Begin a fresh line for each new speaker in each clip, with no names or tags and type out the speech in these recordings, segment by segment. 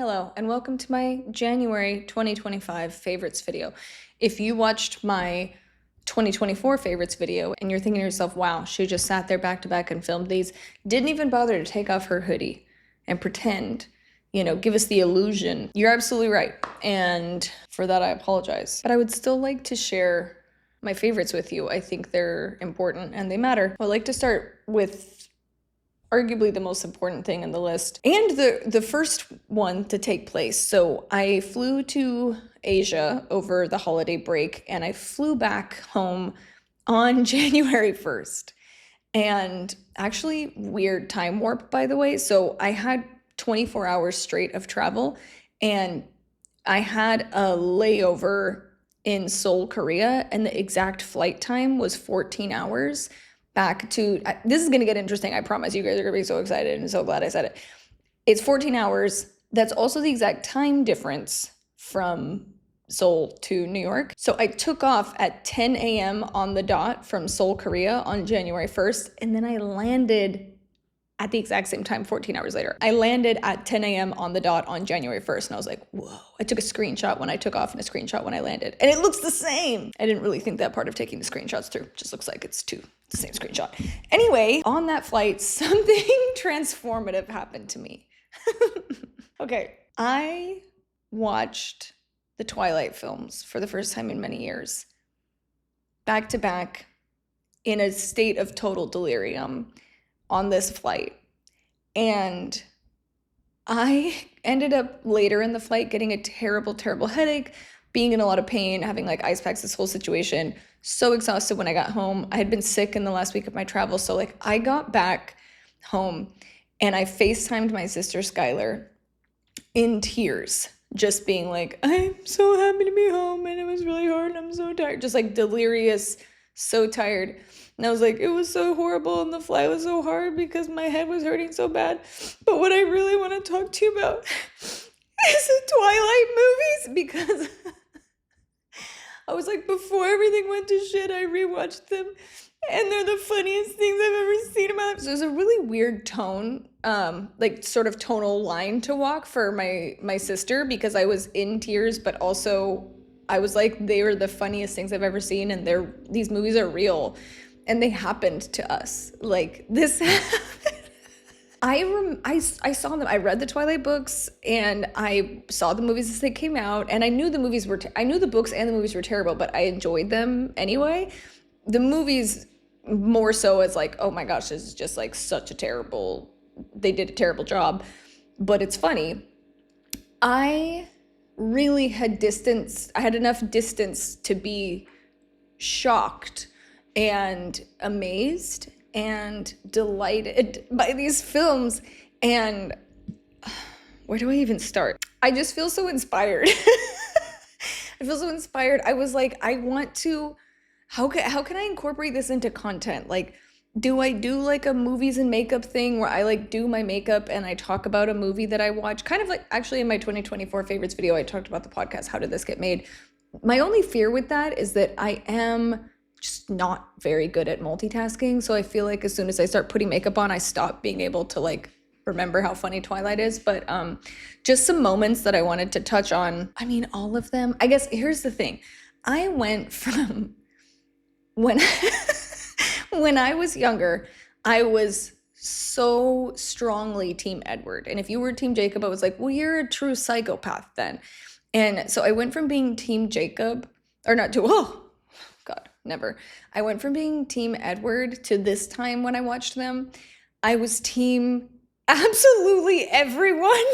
Hello, and welcome to my January 2025 favorites video. If you watched my 2024 favorites video and you're thinking to yourself, wow, she just sat there back to back and filmed these, didn't even bother to take off her hoodie and pretend, give us the illusion, you're absolutely right. And for that, I apologize. But I would still like to share my favorites with you. I think they're important and they matter. I'd like to start with arguably the most important thing in the list, and the first one to take place. So I flew to Asia over the holiday break, and I flew back home on January 1st. And actually, weird time warp, by the way. So I had 24 hours straight of travel, and I had a layover in Seoul, Korea, and the exact flight time was 14 hours. Back to, this is going to get interesting. I promise you guys are going to be so excited and so glad I said it. It's 14 hours. That's also the exact time difference from Seoul to New York. So I took off at 10 a.m. on the dot from Seoul, Korea on January 1st. And then I landed at the exact same time 14 hours later. I landed at 10 a.m. on the dot on January 1st, and I was like, whoa. I took a screenshot when I took off and a screenshot when I landed, and it looks the same. I didn't really think that part of taking the screenshots through. It just looks like it's the same screenshot. Anyway, on that flight, something transformative happened to me. Okay, I watched the Twilight films for the first time in many years, back to back, in a state of total delirium on this flight. And I ended up later in the flight getting a terrible, terrible headache, being in a lot of pain, having like ice packs, this whole situation. So exhausted when I got home. I had been sick in the last week of my travel. So like I got back home and I FaceTimed my sister Skylar in tears, just being like, I'm so happy to be home and it was really hard and I'm so tired. Just like delirious, so tired. And I was like, it was so horrible and the flight was so hard because my head was hurting so bad. But what I really want to talk to you about is the Twilight movies, because I was like, before everything went to shit, I rewatched them and they're the funniest things I've ever seen in my life. So it was a really weird tone, like sort of tonal line to walk for my sister, because I was in tears, but also I was like, they are the funniest things I've ever seen, and these movies are real. And they happened to us. Like this. I saw them. I read the Twilight books and I saw the movies as they came out. And I knew the movies were. I knew the books and the movies were terrible, but I enjoyed them anyway. The movies more so as like, oh my gosh, this is just like such a terrible. They did a terrible job, but it's funny. I really had distance. I had enough distance to be shocked and amazed and delighted by these films. And where do I even start? I just feel so inspired. I feel so inspired. I was like, I want to, how can I incorporate this into content? Like, do I do like a movies and makeup thing where I like do my makeup and I talk about a movie that I watch? Kind of like, actually in my 2024 favorites video, I talked about the podcast, How Did This Get Made? My only fear with that is that I am just not very good at multitasking. So I feel like as soon as I start putting makeup on, I stop being able to like remember how funny Twilight is. But just some moments that I wanted to touch on. I mean, all of them. I guess here's the thing. I went from when when I was younger, I was so strongly Team Edward. And if you were Team Jacob, I was like, well, you're a true psychopath then. And so I went from being Team Jacob, or not to, oh, God, never. I went from being Team Edward to this time when I watched them, I was Team absolutely everyone.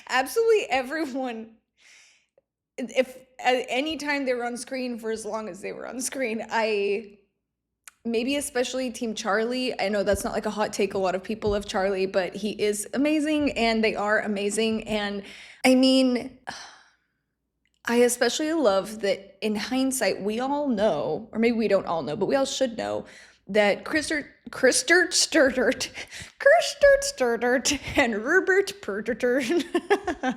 Absolutely everyone. If at any time they were on screen for as long as they were on screen, maybe especially Team Charlie. I know that's not like a hot take. A lot of people love Charlie, but he is amazing and they are amazing. And I mean, I especially love that in hindsight, we all know, or maybe we don't all know, but we all should know that Kristen Stewart and Robert Pattinson,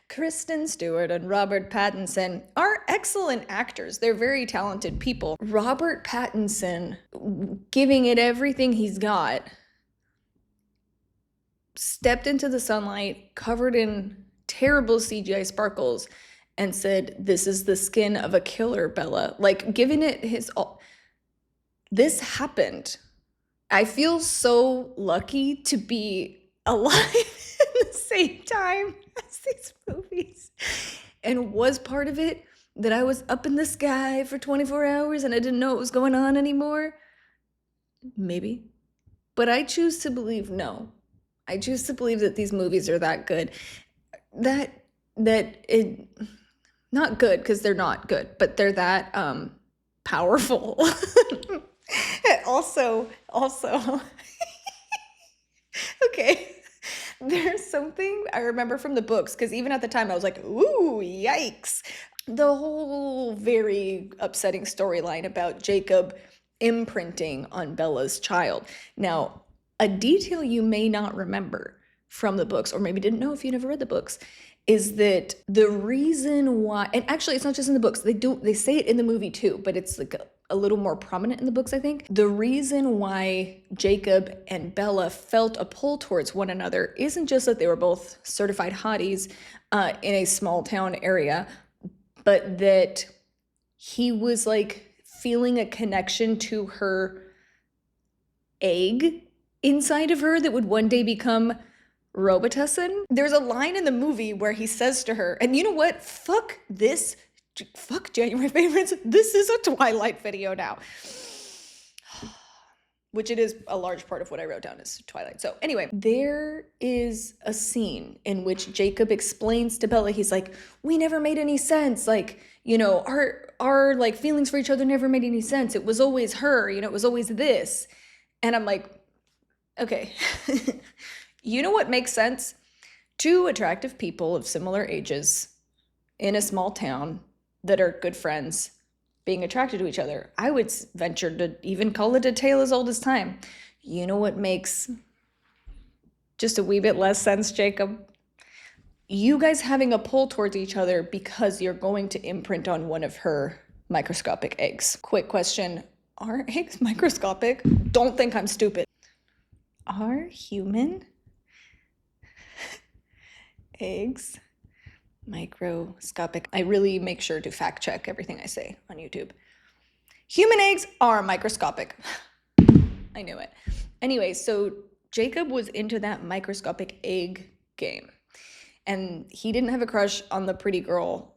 Kristen Stewart and Robert Pattinson are excellent actors. They're very talented people. Robert Pattinson giving it everything he's got stepped into the sunlight covered in terrible CGI sparkles and said, "This is the skin of a killer, Bella." Like, giving it his all. This happened. I feel so lucky to be alive at the same time as these movies, and was part of it, that I was up in the sky for 24 hours and I didn't know what was going on anymore. Maybe. But I choose to believe no. I choose to believe that these movies are that good. That it, not good, because they're not good, but they're that powerful. Also, okay, there's something I remember from the books, because even at the time I was like, ooh, yikes. The whole very upsetting storyline about Jacob imprinting on Bella's child. Now, a detail you may not remember from the books, or maybe didn't know if you never read the books, is that the reason why, and actually it's not just in the books, they say it in the movie too, but it's like a little more prominent in the books, I think. The reason why Jacob and Bella felt a pull towards one another isn't just that they were both certified hotties in a small town area, but that he was like feeling a connection to her egg inside of her that would one day become Robitussin. There's a line in the movie where he says to her, and you know what? Fuck this. Fuck January favorites. This is a Twilight video now. Which it is a large part of what I wrote down is Twilight. So anyway, there is a scene in which Jacob explains to Bella, he's like, we never made any sense. Like, you know, our like feelings for each other never made any sense. It was always her, you know, it was always this. And I'm like, okay, you know what makes sense? Two attractive people of similar ages in a small town that are good friends being attracted to each other. I would venture to even call it a tale as old as time. You know what makes just a wee bit less sense, Jacob? You guys having a pull towards each other because you're going to imprint on one of her microscopic eggs. Quick question, are eggs microscopic? Don't think I'm stupid. Are human eggs microscopic? I really make sure to fact check everything I say on YouTube. Human eggs are microscopic. I knew it. Anyway, so Jacob was into that microscopic egg game. And he didn't have a crush on the pretty girl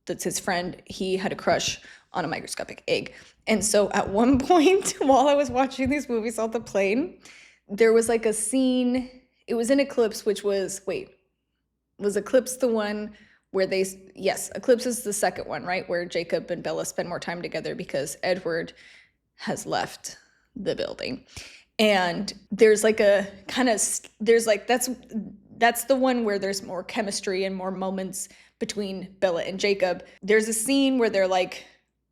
that's his friend. He had a crush on a microscopic egg. And so at one point, while I was watching these movies on the plane, there was like a scene, it was in Eclipse, which was, was Eclipse the one where yes, Eclipse is the second one, right? Where Jacob and Bella spend more time together because Edward has left the building. And there's like a kind of, there's like, that's the one where there's more chemistry and more moments between Bella and Jacob. There's a scene where they're like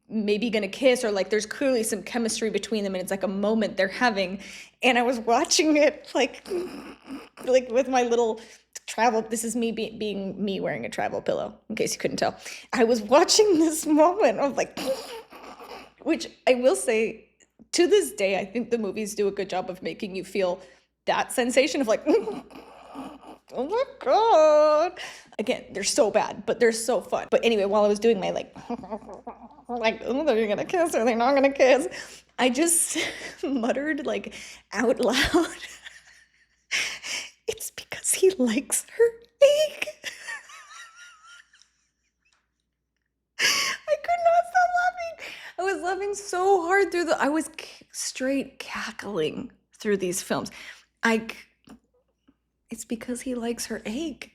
maybe gonna kiss, or like there's clearly some chemistry between them and it's like a moment they're having. And I was watching it like with my little travel, this is me being me wearing a travel pillow, in case you couldn't tell. I was watching this moment of like, which I will say, to this day, I think the movies do a good job of making you feel that sensation of like, oh my God. Again, they're so bad, but they're so fun. But anyway, while I was doing my like, oh, they're gonna kiss or they're not gonna kiss, I just muttered like out loud, it's because he likes her egg. I could not stop laughing. I was laughing so hard I was straight cackling through these films. It's because he likes her egg.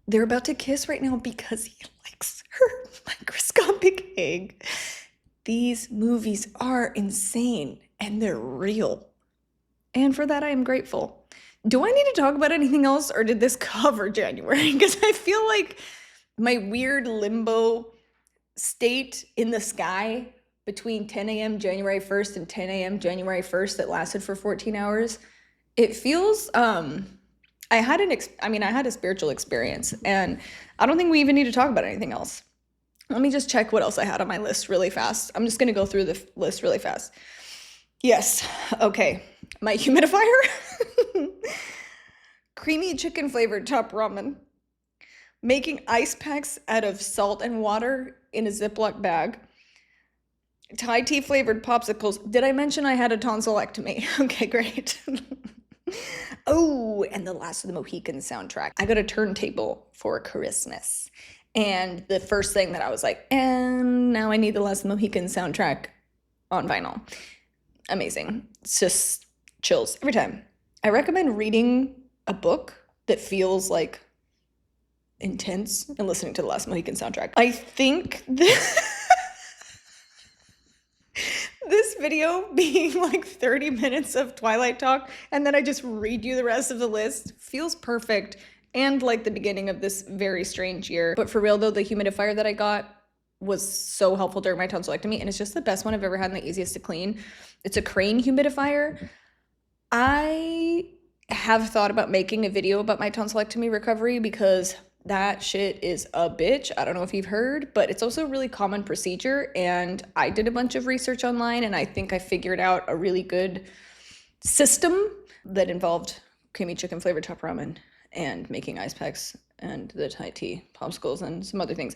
They're about to kiss right now because he likes her microscopic egg. These movies are insane and they're real. And for that, I am grateful. Do I need to talk about anything else, or did this cover January? Because I feel like my weird limbo state in the sky between 10 a.m. January 1st and 10 a.m. January 1st that lasted for 14 hours, it feels, I had a spiritual experience, and I don't think we even need to talk about anything else. Let me just check what else I had on my list really fast. I'm just going to go through the list really fast. Yes. Okay. My humidifier. creamy chicken flavored top ramen, making ice packs out of salt and water in a Ziploc bag, Thai tea flavored popsicles. Did I mention I had a tonsillectomy? Okay, great. Oh, and the last of the Mohicans soundtrack. I got a turntable for Christmas. And the first thing that I was like, and now I need the last of the Mohicans soundtrack on vinyl. Amazing. It's just chills every time. I recommend reading a book that feels like intense and listening to the last Mohican soundtrack. I think this video being like 30 minutes of Twilight talk and then I just read you the rest of the list feels perfect and like the beginning of this very strange year. But for real though, the humidifier that I got was so helpful during my tonsillectomy, and it's just the best one I've ever had and the easiest to clean. It's a crane humidifier. I have thought about making a video about my tonsillectomy recovery because that shit is a bitch. I don't know if you've heard, but it's also a really common procedure, and I did a bunch of research online and I think I figured out a really good system that involved creamy chicken flavored top ramen and making ice packs and the Thai tea popsicles and some other things.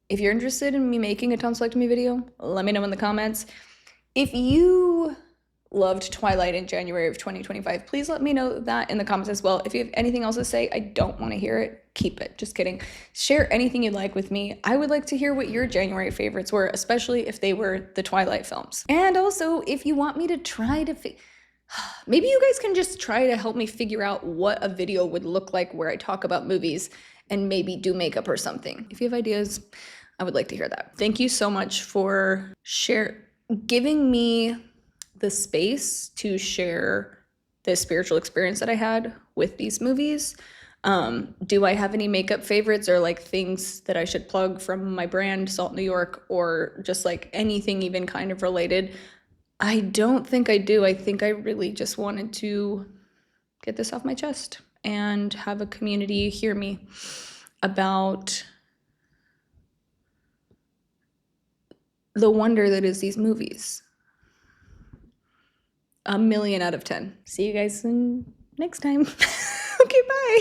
If you're interested in me making a tonsillectomy video, let me know in the comments. If you loved Twilight in January of 2025, please let me know that in the comments as well. If you have anything else to say, I don't want to hear it. Keep it. Just kidding. Share anything you'd like with me. I would like to hear what your January favorites were, especially if they were the Twilight films. And also, if you want me to try to maybe you guys can just try to help me figure out what a video would look like where I talk about movies and maybe do makeup or something. If you have ideas, I would like to hear that. Thank you so much for giving me the space to share the spiritual experience that I had with these movies. Do I have any makeup favorites or like things that I should plug from my brand, Salt New York, or just like anything even kind of related? I don't think I do. I think I really just wanted to get this off my chest and have a community hear me about the wonder that is these movies. 1,000,000 out of 10. See you guys next time. Okay, bye.